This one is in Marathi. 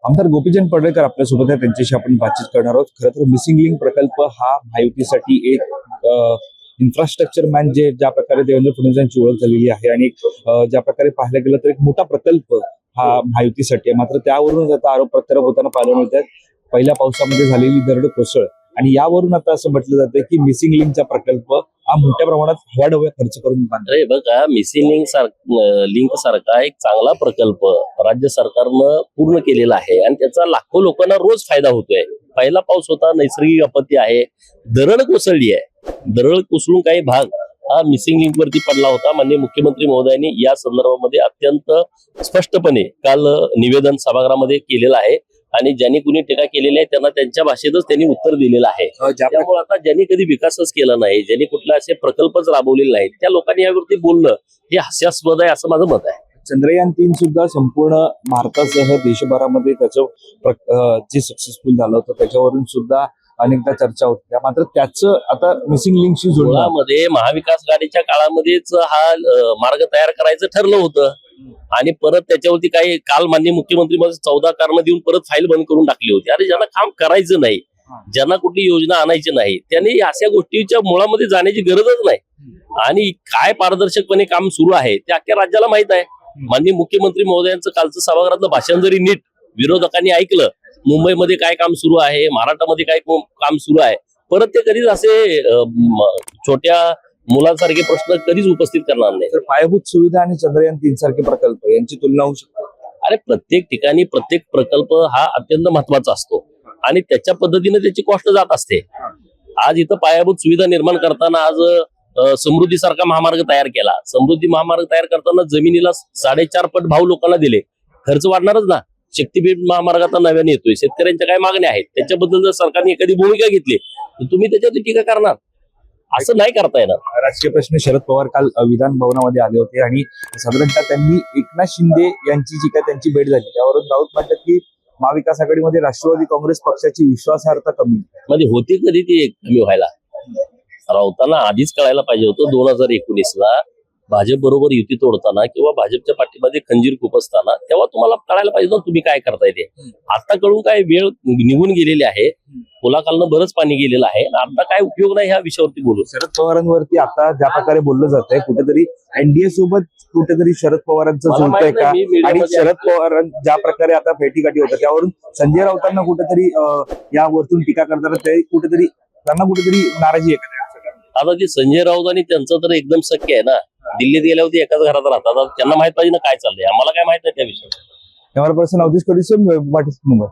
आमदार गोपीचंद पडळकर आपल्यासोबत आहे, त्यांच्याशी आपण बातचीत करणार आहोत. खरं तर मिसिंग लिंक प्रकल्प हा महायुतीसाठी एक इन्फ्रास्ट्रक्चर मॅन जे ज्या प्रकारे देवेंद्र फडणवीस यांची ओळख झालेली आहे आणि ज्या प्रकारे पाहायला गेलं तर एक मोठा प्रकल्प हा महायुतीसाठी आहे. मात्र त्यावरून आता आरोप प्रत्यारोप होताना पाहायला मिळत आहेत. पहिल्या पावसामध्ये झालेली दरड कोसळ आणि यावरून आता असं म्हटलं जातं की मिसिंग लिंकचा प्रकल्प हा मोठ्या प्रमाणात हवाढव्य खर्च करून बांधला. बघा, मिसिंग लिंक सारखा एक चांगला प्रकल्प राज्य सरकारनं पूर्ण केलेला आहे आणि त्याचा लाखो लोकांना रोज फायदा होतोय. पहिला पाऊस होता, नैसर्गिक आपत्ती आहे, दरड कोसळली आहे. दरड कोसळून काही भाग हा मिसिंग लिंक वरती पडला होता. माननीय मुख्यमंत्री महोदयांनी या संदर्भामध्ये अत्यंत स्पष्टपणे काल निवेदन सभागृहामध्ये केलेलं आहे आणि ज्यांनी कुणी टीका केलेली आहे त्यांना त्यांच्या भाषेतच त्यांनी उत्तर दिलेलं आहे. त्यामुळे आता ज्यांनी कधी विकासच केला नाही, ज्यांनी कुठले असे प्रकल्पच राबवलेले नाहीत, त्या लोकांनी यावरती बोलणं हे हास्यास्पद आहे असं माझं मत आहे. चंद्रयान 3 सुद्धा संपूर्ण भारतासह देशभरामध्ये त्याचं जे सक्सेसफुल झालं होतं त्याच्यावरून सुद्धा अनेकदा चर्चा होती. मात्र त्याचं आता मिसिंग लिंकशी जोडण्यामध्ये महाविकास आघाडीच्या काळामध्येच हा मार्ग तयार करायचं ठरलं होतं आणि परत त्याच्यावरती काही काल माननीय मुख्यमंत्री 14 कारण देऊन परत फाईल बंद करून टाकली होती. अरे, ज्यांना काम करायचं नाही, ज्यांना कुठली योजना आणायची नाही, त्यांनी अशा गोष्टीच्या मुळामध्ये जाण्याची गरजच नाही. आणि काय पारदर्शकपणे काम सुरू आहे ते अख्ख्या राज्याला माहित आहे. माननीय मुख्यमंत्री महोदयांचं कालचं सभागृहातलं भाषण जरी नीट विरोधकांनी ऐकलं, मुंबईमध्ये काय काम सुरू आहे, महाराष्ट्रामध्ये काय काम सुरू आहे, परत ते कधीच असे छोट्या मुलांसारखे प्रश्न कधीच उपस्थित करणार नाही. तर पायाभूत सुविधा आणि चंद्रयान 3 सारखे प्रकल्प यांची तुलना होऊ शकते. अरे, प्रत्येक ठिकाणी प्रत्येक प्रकल्प हा अत्यंत महत्वाचा असतो आणि त्याच्या पद्धतीने त्याची कॉस्ट जात असते. आज इथं पायाभूत सुविधा निर्माण करताना आज समृद्धी सारखा महामार्ग तयार केला. समृद्धी महामार्ग तयार करताना जमिनीला 4.5 पट भाव लोकांना दिले. खर्च वाढणारच ना. शक्तीपीठ महामार्ग आता नव्याने येतोय. शेतकऱ्यांच्या काय मागण्या आहेत त्याच्याबद्दल जर सरकारने एखादी भूमिका घेतली तर तुम्ही त्याच्यावरती टीका करणार, असं नाही करता येणार. राजकीय प्रश्न शरद पवार काल विधान भवनामध्ये आले होते आणि साधारणतः त्यांनी एकनाथ शिंदे यांची जी काय त्यांची भेट झाली त्यावरून राऊत म्हणतात की महाविकास आघाडीमध्ये राष्ट्रवादी काँग्रेस पक्षाची विश्वासार्हता कमी म्हणजे होती कधी ती कमी व्हायला. राऊतांना आधीच कळायला पाहिजे होतं 2019ला भाजप बरोबर युती तोडताना किंवा भाजपच्या पाठीमध्ये खंजीर खुपसताना, तेव्हा तुम्हाला कळायला पाहिजे होतं तुम्ही काय करताय ते. आता कळून काय वेळ निघून गेलेली आहे, पुलाखालनं बरंच पाणी गेलेलं आहे. आता काय उपयोग नाही ह्या विषयावरती बोलू. शरद पवारांवरती आता ज्या प्रकारे बोललं जात आहे कुठेतरी एनडीए सोबत कुठेतरी शरद पवारांचं जुळतंय का, आणि शरद पवार ज्या प्रकारे आता भेटीगाठी होतात त्यावरून संजय राऊतांना कुठेतरी यावरतून टीका करताना ते कुठेतरी त्यांना कुठेतरी नाराजी आहे. आता ते संजय राऊत आणि त्यांचं तर एकदम शक्य आहे ना. दिल्लीत गेल्यावरती एकाच घरात राहतात, त्यांना माहित पाहिजे ना काय चाललंय. आम्हाला काय माहित नाही त्या विषयात. कॅमेरा पर्सन अवधेश कोळी, मुंबई.